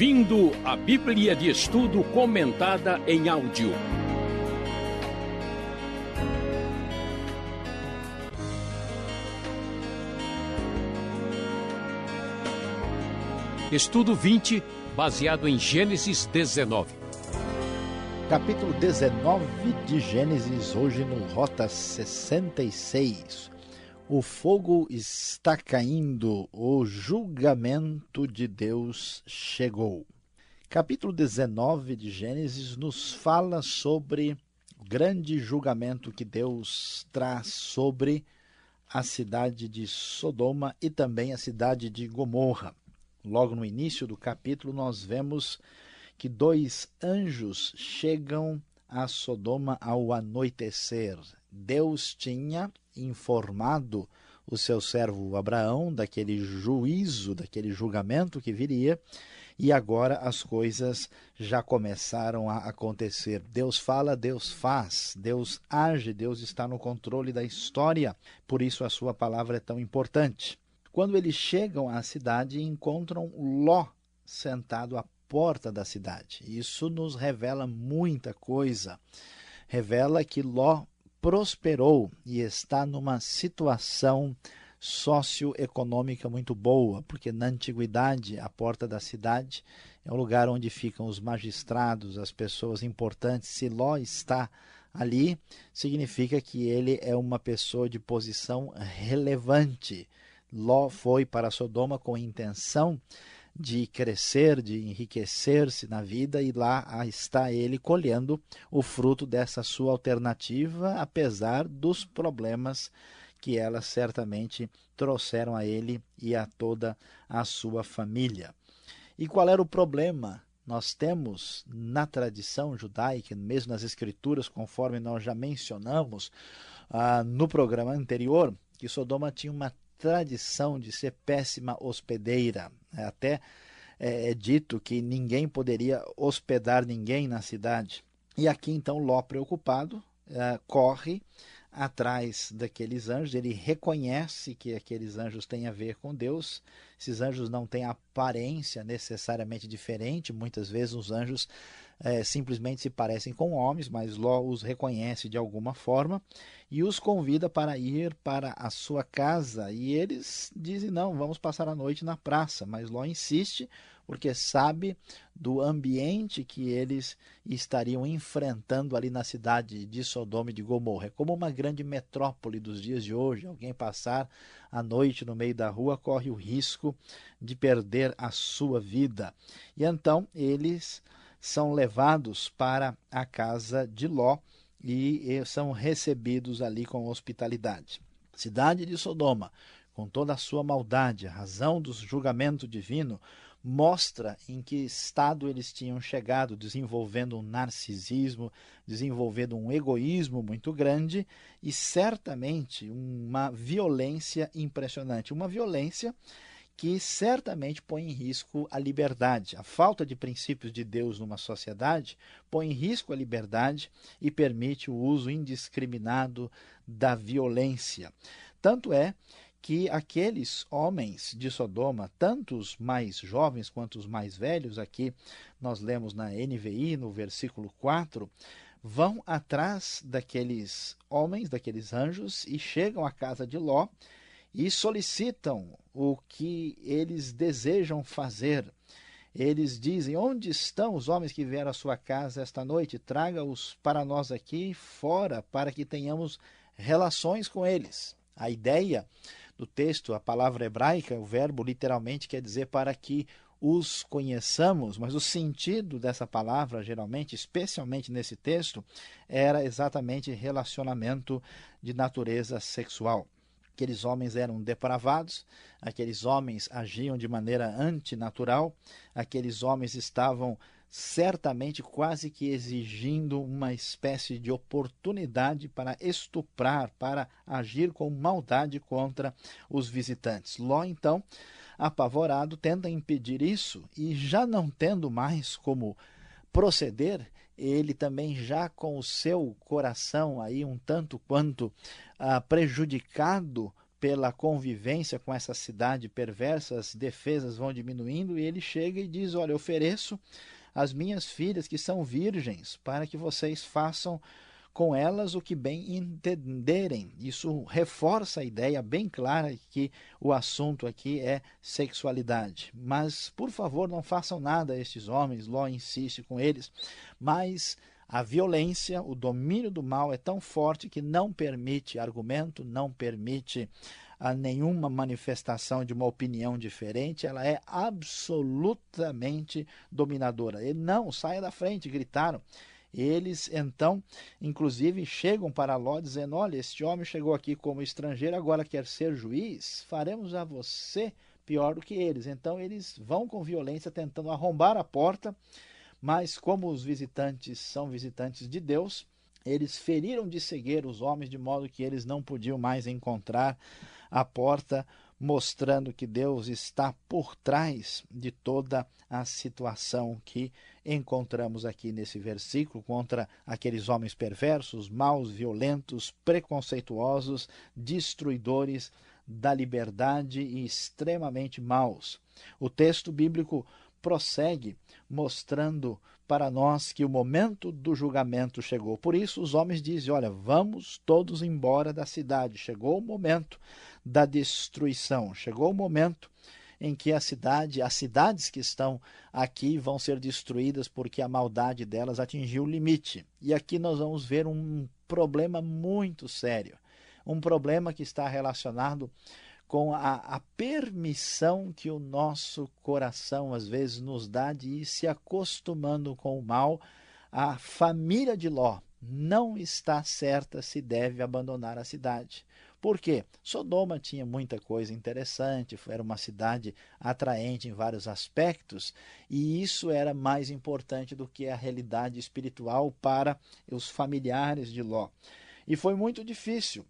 ouvindo a Bíblia de Estudo comentada em áudio. Estudo 20, baseado em Gênesis 19. Capítulo 19 de Gênesis, hoje no Rota 66. O fogo está caindo, o julgamento de Deus chegou. Capítulo 19 de Gênesis nos fala sobre o grande julgamento que Deus traz sobre a cidade de Sodoma e também a cidade de Gomorra. Logo no início do capítulo nós vemos que 2 anjos chegam a Sodoma ao anoitecer. Deus tinha informado o seu servo Abraão daquele juízo, daquele julgamento que viria, e agora as coisas já começaram a acontecer. Deus fala, Deus faz, Deus age, Deus está no controle da história, por isso a sua palavra é tão importante. Quando eles chegam à cidade, encontram Ló sentado à porta da cidade. Isso nos revela muita coisa. Revela que Ló prosperou e está numa situação socioeconômica muito boa, porque na antiguidade a porta da cidade é o lugar onde ficam os magistrados, as pessoas importantes. Se Ló está ali, significa que ele é uma pessoa de posição relevante. Ló foi para Sodoma com a intenção de crescer, de enriquecer-se na vida, e lá está ele colhendo o fruto dessa sua alternativa, apesar dos problemas que elas certamente trouxeram a ele e a toda a sua família. E qual era o problema? Nós temos na tradição judaica, mesmo nas escrituras, conforme nós já mencionamos no programa anterior, que Sodoma tinha uma tradição de ser péssima hospedeira. Até é dito que ninguém poderia hospedar ninguém na cidade. E aqui então Ló, preocupado, corre atrás daqueles anjos. Ele reconhece que aqueles anjos têm a ver com Deus. Esses anjos não têm aparência necessariamente diferente. Muitas vezes os anjos simplesmente se parecem com homens, mas Ló os reconhece de alguma forma e os convida para ir para a sua casa. E eles dizem, não, vamos passar a noite na praça. Mas Ló insiste, porque sabe do ambiente que eles estariam enfrentando ali na cidade de Sodoma e de Gomorra. É como uma grande metrópole dos dias de hoje. Alguém passar a noite no meio da rua corre o risco de perder a sua vida. E então eles são levados para a casa de Ló e são recebidos ali com hospitalidade. Cidade de Sodoma, com toda a sua maldade, a razão do julgamento divino, mostra em que estado eles tinham chegado, desenvolvendo um narcisismo, desenvolvendo um egoísmo muito grande e certamente uma violência impressionante. Uma violência que certamente põe em risco a liberdade. A falta de princípios de Deus numa sociedade põe em risco a liberdade e permite o uso indiscriminado da violência. Tanto é que aqueles homens de Sodoma, tanto os mais jovens quanto os mais velhos, aqui nós lemos na NVI, no versículo 4, vão atrás daqueles homens, daqueles anjos, e chegam à casa de Ló e solicitam o que eles desejam fazer. Eles dizem, onde estão os homens que vieram à sua casa esta noite? Traga-os para nós aqui fora, para que tenhamos relações com eles. A ideia do texto, a palavra hebraica, o verbo literalmente quer dizer para que os conheçamos, mas o sentido dessa palavra, geralmente, especialmente nesse texto, era exatamente relacionamento de natureza sexual. Aqueles homens eram depravados, aqueles homens agiam de maneira antinatural, aqueles homens estavam certamente quase que exigindo uma espécie de oportunidade para estuprar, para agir com maldade contra os visitantes. Ló, então, apavorado, tenta impedir isso e, já não tendo mais como proceder, ele também já com o seu coração aí um tanto quanto prejudicado pela convivência com essa cidade perversa, as defesas vão diminuindo, e ele chega e diz: olha, eu ofereço as minhas filhas que são virgens, para que vocês façam com elas o que bem entenderem. Isso reforça a ideia bem clara que o assunto aqui é sexualidade. Mas, por favor, não façam nada a estes homens. Ló insiste com eles, mas a violência, o domínio do mal é tão forte que não permite argumento, não permite nenhuma manifestação de uma opinião diferente. Ela é absolutamente dominadora. E não, saia da frente, gritaram. Eles então, inclusive, chegam para Ló dizendo: olha, este homem chegou aqui como estrangeiro, agora quer ser juiz, faremos a você pior do que eles. Então eles vão com violência tentando arrombar a porta, mas como os visitantes são visitantes de Deus, eles feriram de cegueira os homens, de modo que eles não podiam mais encontrar a porta, mostrando que Deus está por trás de toda a situação que encontramos aqui nesse versículo, contra aqueles homens perversos, maus, violentos, preconceituosos, destruidores da liberdade e extremamente maus. O texto bíblico prossegue mostrando para nós que o momento do julgamento chegou. Por isso os homens dizem: olha, vamos todos embora da cidade. Chegou o momento da destruição. Chegou o momento em que as cidades que estão aqui vão ser destruídas porque a maldade delas atingiu o limite. E aqui nós vamos ver um problema muito sério. Um problema que está relacionado com a permissão que o nosso coração às vezes nos dá de ir se acostumando com o mal. A família de Ló não está certa se deve abandonar a cidade. Por quê? Sodoma tinha muita coisa interessante, era uma cidade atraente em vários aspectos, e isso era mais importante do que a realidade espiritual para os familiares de Ló. E foi muito difícil,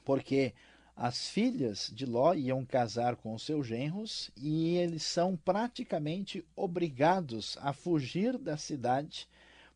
porque as filhas de Ló iam casar com os seus genros e eles são praticamente obrigados a fugir da cidade,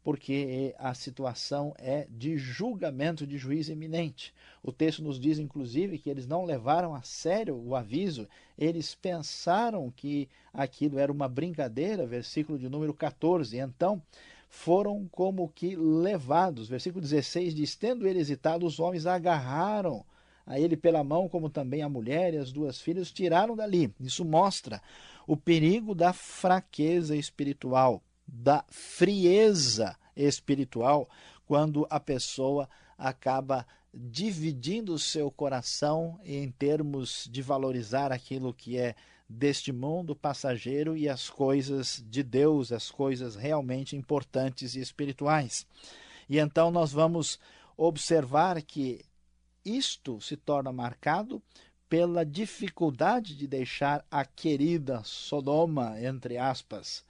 porque a situação é de julgamento, de juízo iminente. O texto nos diz, inclusive, que eles não levaram a sério o aviso, eles pensaram que aquilo era uma brincadeira, versículo de número 14, então foram como que levados. Versículo 16 diz: tendo ele hesitado, os homens agarraram a ele pela mão, como também a mulher e as duas filhas, tiraram dali. Isso mostra o perigo da fraqueza espiritual, da frieza espiritual, quando a pessoa acaba dividindo o seu coração em termos de valorizar aquilo que é deste mundo passageiro e as coisas de Deus, as coisas realmente importantes e espirituais. E então nós vamos observar que isto se torna marcado pela dificuldade de deixar a querida Sodoma, entre aspas.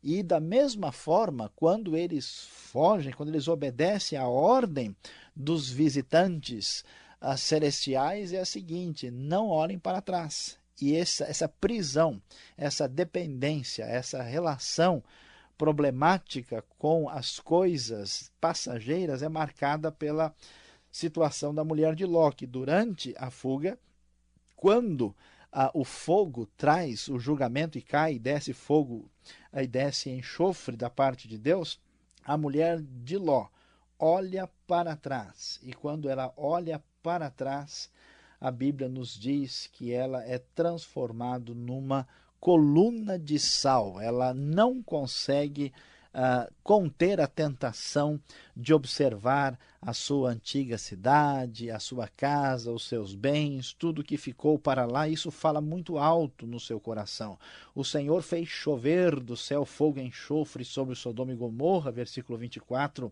E da mesma forma, quando eles fogem, quando eles obedecem à ordem dos visitantes celestiais, é a seguinte: não olhem para trás. E essa prisão, essa dependência, essa relação problemática com as coisas passageiras é marcada pela situação da mulher de Ló, que durante a fuga, quando o fogo traz o julgamento e cai, e desce fogo, e desce enxofre da parte de Deus, a mulher de Ló olha para trás. E quando ela olha para trás, a Bíblia nos diz que ela é transformada numa coluna de sal. Ela não consegue conter a tentação de observar a sua antiga cidade, a sua casa, os seus bens, tudo que ficou para lá. Isso fala muito alto no seu coração. O Senhor fez chover do céu fogo e enxofre sobre Sodoma e Gomorra, versículo 24.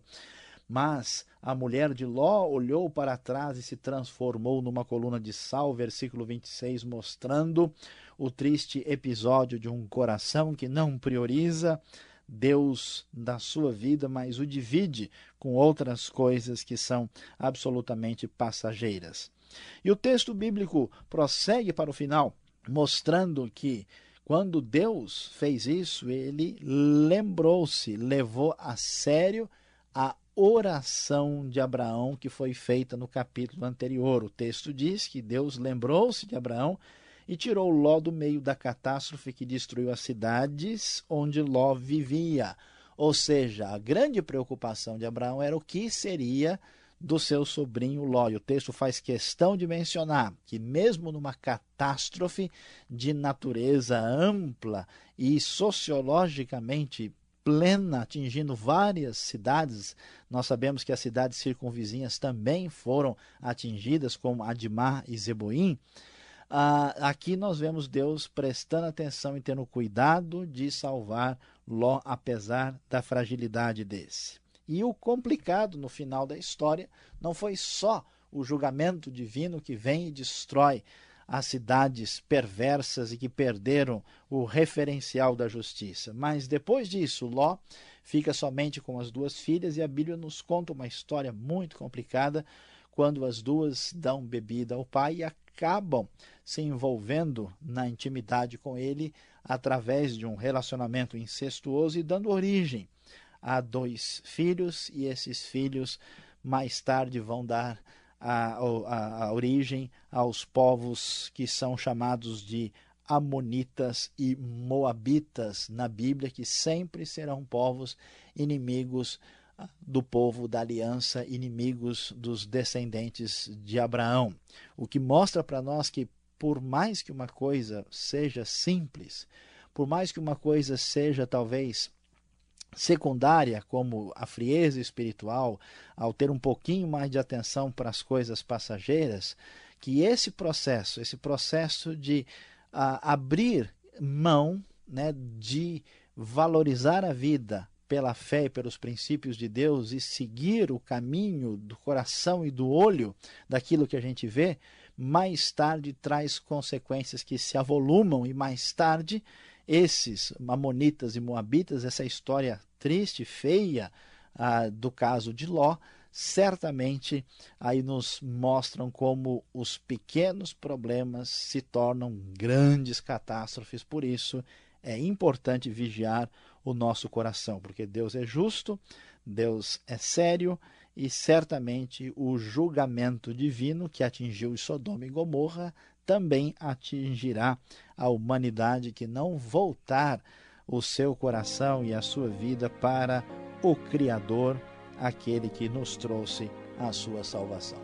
Mas a mulher de Ló olhou para trás e se transformou numa coluna de sal, versículo 26, mostrando o triste episódio de um coração que não prioriza Deus da sua vida, mas o divide com outras coisas que são absolutamente passageiras. E o texto bíblico prossegue para o final, mostrando que quando Deus fez isso, ele lembrou-se, levou a sério a oração de Abraão que foi feita no capítulo anterior. O texto diz que Deus lembrou-se de Abraão e tirou Ló do meio da catástrofe que destruiu as cidades onde Ló vivia. Ou seja, a grande preocupação de Abraão era o que seria do seu sobrinho Ló. E o texto faz questão de mencionar que mesmo numa catástrofe de natureza ampla e sociologicamente plena, atingindo várias cidades, nós sabemos que as cidades circunvizinhas também foram atingidas, como Admá e Zeboim. Aqui nós vemos Deus prestando atenção e tendo cuidado de salvar Ló, apesar da fragilidade desse. E o complicado no final da história não foi só o julgamento divino que vem e destrói as cidades perversas e que perderam o referencial da justiça. Mas depois disso, Ló fica somente com as duas filhas e a Bíblia nos conta uma história muito complicada quando as duas dão bebida ao pai e acabam se envolvendo na intimidade com ele através de um relacionamento incestuoso e dando origem a 2 filhos, e esses filhos mais tarde vão dar a origem aos povos que são chamados de Amonitas e Moabitas na Bíblia, que sempre serão povos inimigos do povo da aliança, inimigos dos descendentes de Abraão. O que mostra para nós que por mais que uma coisa seja simples, por mais que uma coisa seja talvez secundária, como a frieza espiritual, ao ter um pouquinho mais de atenção para as coisas passageiras, que esse processo de abrir mão, né, de valorizar a vida pela fé e pelos princípios de Deus e seguir o caminho do coração e do olho daquilo que a gente vê, mais tarde traz consequências que se avolumam e mais tarde esses Amonitas e Moabitas, essa história triste, feia do caso de Ló, certamente aí nos mostram como os pequenos problemas se tornam grandes catástrofes. Por isso é importante vigiar o nosso coração, porque Deus é justo, Deus é sério e certamente o julgamento divino que atingiu Sodoma e Gomorra também atingirá a humanidade que não voltar o seu coração e a sua vida para o Criador, aquele que nos trouxe a sua salvação.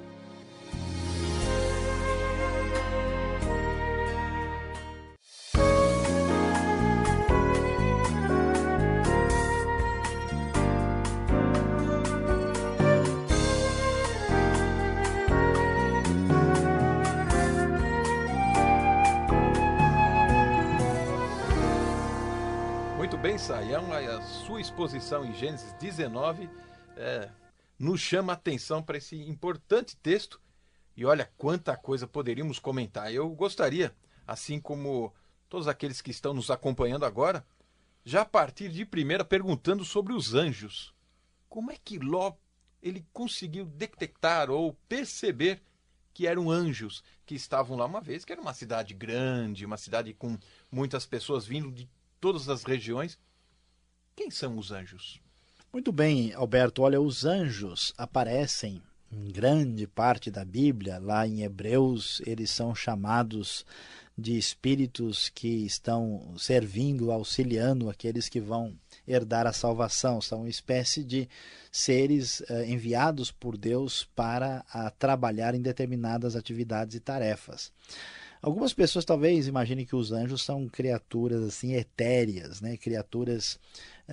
Bem, Saião, a sua exposição em Gênesis 19 nos chama a atenção para esse importante texto e olha quanta coisa poderíamos comentar. Eu gostaria, assim como todos aqueles que estão nos acompanhando agora, já a partir de primeira perguntando sobre os anjos. Como é que Ló ele conseguiu detectar ou perceber que eram anjos que estavam lá uma vez, que era uma cidade grande, uma cidade com muitas pessoas vindo de todas as regiões? Quem são os anjos? Muito bem, Alberto. Olha, os anjos aparecem em grande parte da Bíblia. Lá em Hebreus, eles são chamados de espíritos que estão servindo, auxiliando aqueles que vão herdar a salvação. São uma espécie de seres enviados por Deus para trabalhar em determinadas atividades e tarefas. Algumas pessoas talvez imaginem que os anjos são criaturas assim etéreas, né? Criaturas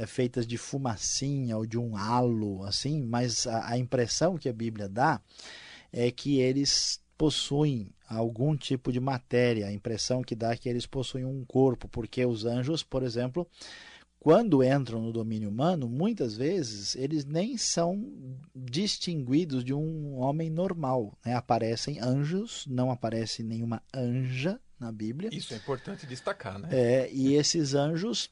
feitas de fumacinha ou de um halo, assim, mas a impressão que a Bíblia dá é que eles possuem algum tipo de matéria. A impressão que dá é que eles possuem um corpo, porque os anjos, por exemplo, quando entram no domínio humano, muitas vezes eles nem são distinguidos de um homem normal, né? Aparecem anjos, não aparece nenhuma anja na Bíblia. Isso é importante destacar, né? E esses anjos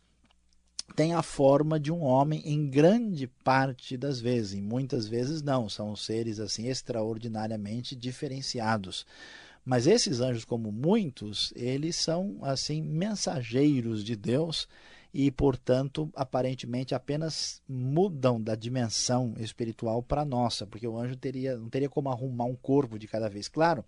têm a forma de um homem em grande parte das vezes, e muitas vezes não, são seres assim extraordinariamente diferenciados. Mas esses anjos, como muitos, eles são assim mensageiros de Deus e, portanto, aparentemente apenas mudam da dimensão espiritual para a nossa, porque o anjo não teria como arrumar um corpo de cada vez. Claro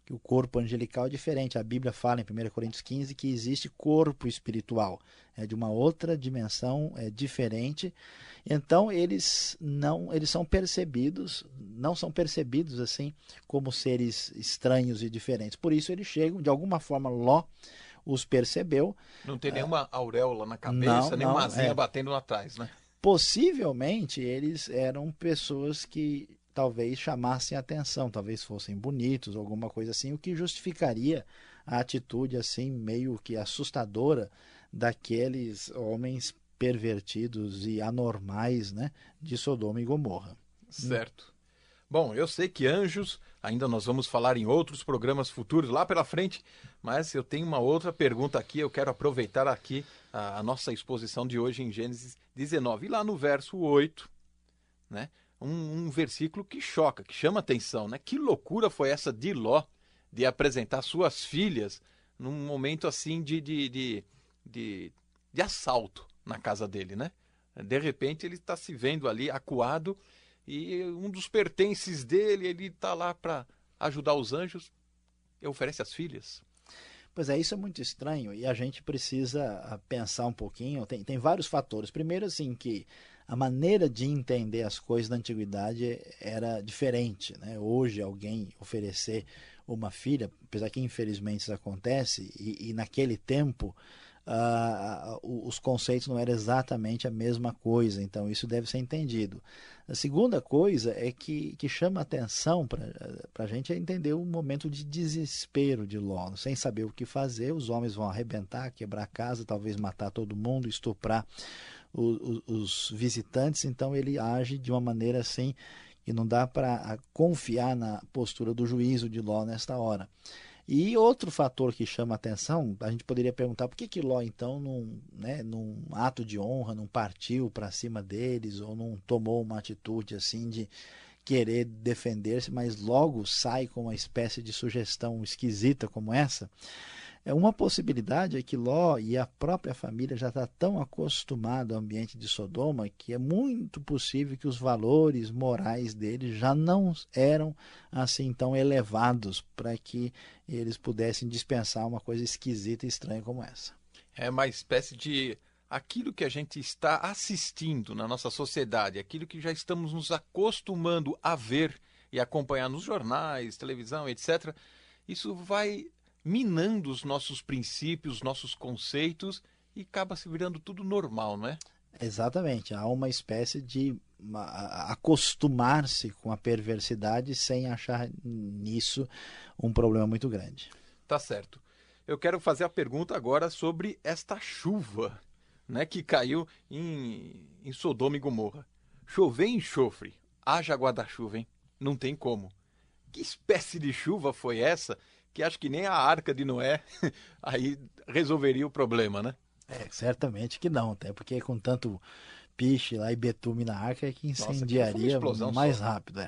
que o corpo angelical é diferente. A Bíblia fala em 1 Coríntios 15 que existe corpo espiritual, é de uma outra dimensão, é diferente. Então eles não são percebidos assim como seres estranhos e diferentes. Por isso eles chegam, de alguma forma Ló os percebeu. Não tem nenhuma auréola na cabeça, nenhuma asinha batendo lá atrás, né? Possivelmente eles eram pessoas que talvez chamassem atenção, talvez fossem bonitos, alguma coisa assim, o que justificaria a atitude assim meio que assustadora daqueles homens pervertidos e anormais, né, de Sodoma e Gomorra. Certo. Bom, eu sei que anjos, ainda nós vamos falar em outros programas futuros lá pela frente, mas eu tenho uma outra pergunta aqui, eu quero aproveitar aqui a nossa exposição de hoje em Gênesis 19. E lá no verso 8, né, um versículo que choca, que chama atenção, né? Que loucura foi essa de Ló de apresentar suas filhas num momento assim de assalto na casa dele, né? De repente ele está se vendo ali acuado e um dos pertences dele, ele está lá para ajudar os anjos e oferece as filhas. Pois é, isso é muito estranho e a gente precisa pensar um pouquinho. Tem vários fatores. Primeiro, assim, que a maneira de entender as coisas na antiguidade era diferente, né? Hoje, alguém oferecer uma filha, apesar que infelizmente isso acontece, e naquele tempo os conceitos não eram exatamente a mesma coisa, então isso deve ser entendido. A segunda coisa é que chama atenção para a gente é entender o momento de desespero de Ló, sem saber o que fazer, os homens vão arrebentar, quebrar a casa, talvez matar todo mundo, estuprar os visitantes, então ele age de uma maneira assim que não dá para confiar na postura do juízo de Ló nesta hora. E outro fator que chama atenção, a gente poderia perguntar por que Ló então num ato de honra não partiu para cima deles ou não tomou uma atitude assim de querer defender-se, mas logo sai com uma espécie de sugestão esquisita como essa. Uma possibilidade é que Ló e a própria família já está tão acostumados ao ambiente de Sodoma que é muito possível que os valores morais deles já não eram assim tão elevados para que eles pudessem dispensar uma coisa esquisita e estranha como essa. É uma espécie de aquilo que a gente está assistindo na nossa sociedade, aquilo que já estamos nos acostumando a ver e acompanhar nos jornais, televisão, etc. Isso vai minando os nossos princípios, os nossos conceitos e acaba se virando tudo normal, não é? Exatamente, há uma espécie de acostumar-se com a perversidade sem achar nisso um problema muito grande. Tá certo. Eu quero fazer a pergunta agora sobre esta chuva, né, que caiu em Sodoma e Gomorra. Chover em enxofre, haja guarda-chuva, hein? Não tem como. Que espécie de chuva foi essa que acho que nem a Arca de Noé aí resolveria o problema, né? Certamente que não, até porque com tanto piche lá e betume na arca é que incendiaria mais rápido.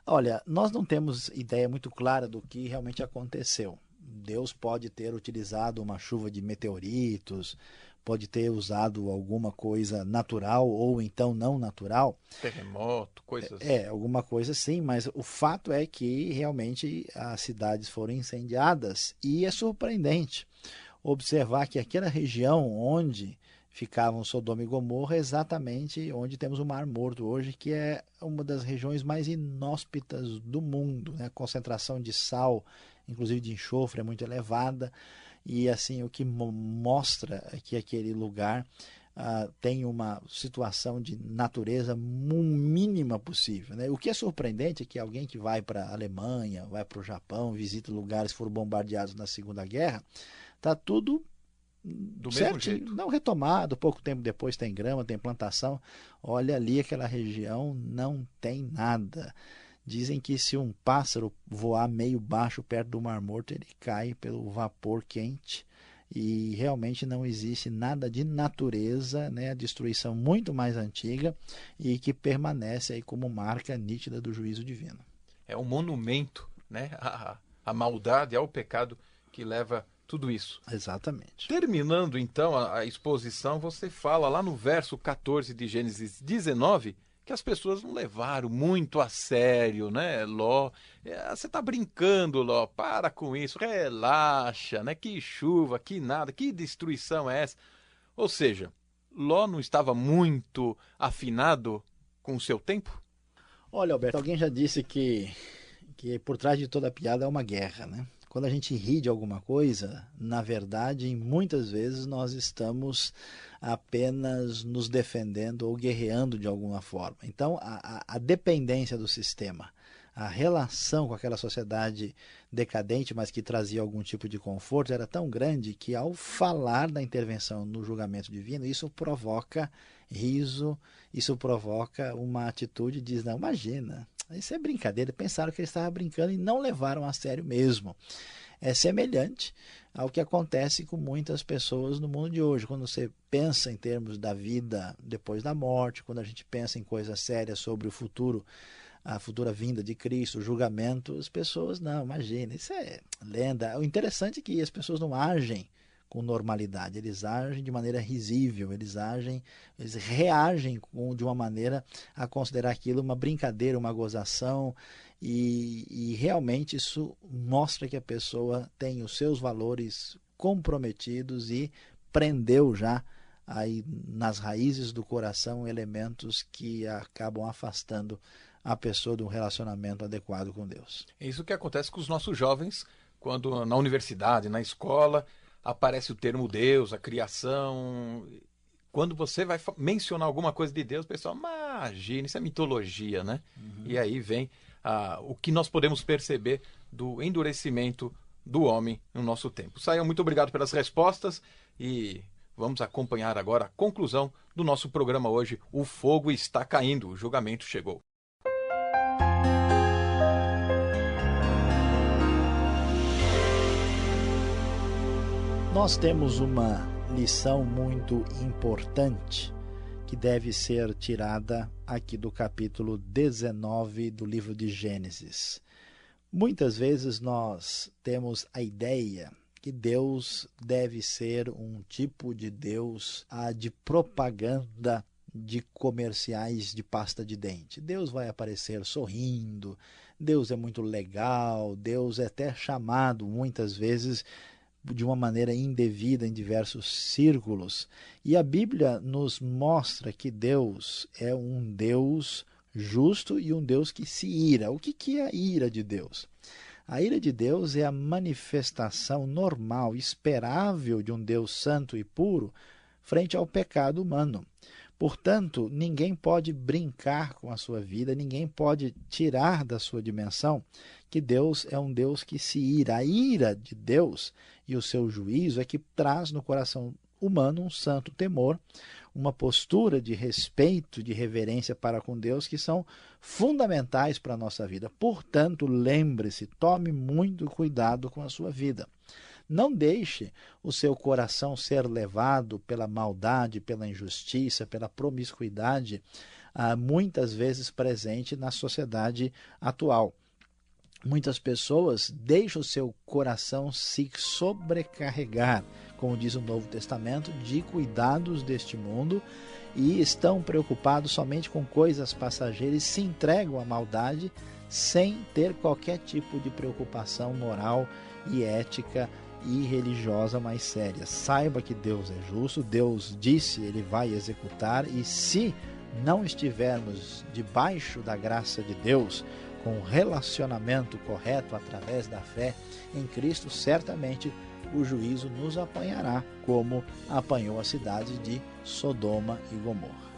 Olha, nós não temos ideia muito clara do que realmente aconteceu. Deus pode ter utilizado uma chuva de meteoritos, pode ter usado alguma coisa natural ou então não natural. Terremoto, coisas. Alguma coisa sim, mas o fato é que realmente as cidades foram incendiadas e é surpreendente observar que aquela região onde ficavam Sodoma e Gomorra é exatamente onde temos o Mar Morto hoje, que é uma das regiões mais inóspitas do mundo, né? A concentração de sal, inclusive de enxofre, é muito elevada. E assim, o que mostra é que aquele lugar tem uma situação de natureza mínima possível, né? O que é surpreendente é que alguém que vai para a Alemanha, vai para o Japão, visita lugares que foram bombardeados na Segunda Guerra, está tudo do mesmo jeito. Não retomado, pouco tempo depois tem grama, tem plantação. Olha ali, aquela região não tem nada. Dizem que se um pássaro voar meio baixo perto do Mar Morto, ele cai pelo vapor quente e realmente não existe nada de natureza, né? A destruição muito mais antiga e que permanece aí como marca nítida do juízo divino. É um monumento, né? A maldade, ao pecado que leva tudo isso. Exatamente. Terminando então a exposição, você fala lá no verso 14 de Gênesis 19 que as pessoas não levaram muito a sério, né, Ló? Você está brincando, Ló, para com isso, relaxa, né? Que chuva, que nada, que destruição é essa? Ou seja, Ló não estava muito afinado com o seu tempo? Olha, Alberto, alguém já disse que por trás de toda piada é uma guerra, né? Quando a gente ri de alguma coisa, na verdade, muitas vezes nós estamos apenas nos defendendo ou guerreando de alguma forma. Então, a dependência do sistema, a relação com aquela sociedade decadente, mas que trazia algum tipo de conforto, era tão grande que, ao falar da intervenção no julgamento divino, isso provoca riso, isso provoca uma atitude de diz, não, imagina, isso é brincadeira. Pensaram que eles estavam brincando e não levaram a sério mesmo. É semelhante ao que acontece com muitas pessoas no mundo de hoje. Quando você pensa em termos da vida depois da morte, quando a gente pensa em coisas sérias sobre o futuro, a futura vinda de Cristo, o julgamento, as pessoas, não, imagina, isso é lenda. O interessante é que as pessoas não agem com normalidade, eles agem de maneira risível, eles reagem de uma maneira a considerar aquilo uma brincadeira, uma gozação, e realmente isso mostra que a pessoa tem os seus valores comprometidos e prendeu já aí nas raízes do coração elementos que acabam afastando a pessoa de um relacionamento adequado com Deus. É isso que acontece com os nossos jovens quando na universidade, na escola, aparece o termo Deus, a criação. Quando você vai mencionar alguma coisa de Deus, o pessoal, imagina, isso é mitologia, né? Uhum. E aí vem o que nós podemos perceber do endurecimento do homem no nosso tempo. Saiam, muito obrigado pelas respostas e vamos acompanhar agora a conclusão do nosso programa hoje. O fogo está caindo, o julgamento chegou. Nós temos uma lição muito importante que deve ser tirada aqui do capítulo 19 do livro de Gênesis. Muitas vezes nós temos a ideia que Deus deve ser um tipo de Deus de propaganda de comerciais de pasta de dente. Deus vai aparecer sorrindo, Deus é muito legal, Deus é até chamado muitas vezes de uma maneira indevida em diversos círculos. E a Bíblia nos mostra que Deus é um Deus justo e um Deus que se ira. O que é a ira de Deus? A ira de Deus é a manifestação normal, esperável de um Deus santo e puro frente ao pecado humano. Portanto, ninguém pode brincar com a sua vida, ninguém pode tirar da sua dimensão que Deus é um Deus que se ira. A ira de Deus e o seu juízo é que traz no coração humano um santo temor, uma postura de respeito, de reverência para com Deus que são fundamentais para a nossa vida. Portanto, lembre-se, tome muito cuidado com a sua vida. Não deixe o seu coração ser levado pela maldade, pela injustiça, pela promiscuidade, muitas vezes presente na sociedade atual. Muitas pessoas deixam o seu coração se sobrecarregar, como diz o Novo Testamento, de cuidados deste mundo e estão preocupados somente com coisas passageiras e se entregam à maldade sem ter qualquer tipo de preocupação moral e ética e religiosa mais séria. Saiba que Deus é justo, Deus disse, Ele vai executar, e se não estivermos debaixo da graça de Deus, com um relacionamento correto através da fé em Cristo, certamente o juízo nos apanhará, como apanhou a cidade de Sodoma e Gomorra.